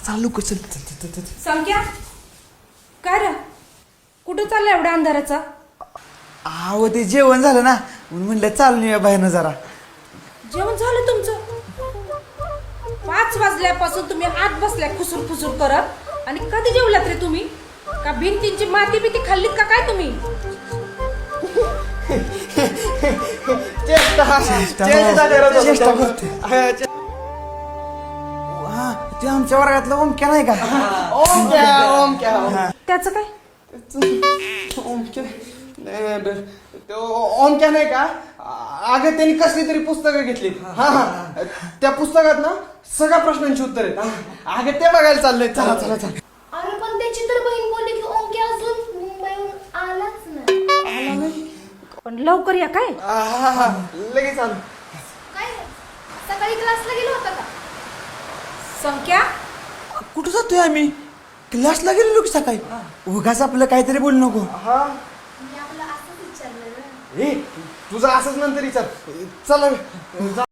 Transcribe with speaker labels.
Speaker 1: चालू चल
Speaker 2: संख्या काय रे कुठं चाललं एवढ्या अंधाराचा?
Speaker 1: आहो ते जेवण झालं ना म्हणून म्हणलं चालून येऊया बाहेरनं जरा.
Speaker 2: जेवण झालं तुमचं? 5 वाजल्यापासून तुम्ही आत बसलाय खुसूर खुसूर करत आणि कधी जेवलात रे तुम्ही? का भिंतींची माती बिती खाल्लीत का काय तुम्ही?
Speaker 1: चेष्टा करतोय. हा ते आमच्या वर्गातलं ओमक्या नाही का?
Speaker 2: त्याचं काय?
Speaker 3: ओमक्या नाही का? अगं त्यांनी कसली तरी पुस्तकं घेतली. हा त्या पुस्तकात ना सगळ्या प्रश्नांची उत्तर आहेत. अगं ते बघायला चाललंय. चला चला चला.
Speaker 4: अरे पण त्याची तर बहीण बोलली की ओंके अजून मुंबईहून आलाच नाही.
Speaker 2: पण लवकर या काय?
Speaker 3: लगेच आलो.
Speaker 4: काय सकाळी क्लासला गेलो होता का?
Speaker 2: संख्या
Speaker 1: कुठं जातोय आम्ही? क्लासला गेलो की सकाळी. उगाच आपलं काहीतरी बोलू नको.
Speaker 3: हा
Speaker 4: मी आपलं असंच विचारलं.
Speaker 3: तुझं असंच नंतर विचार. चला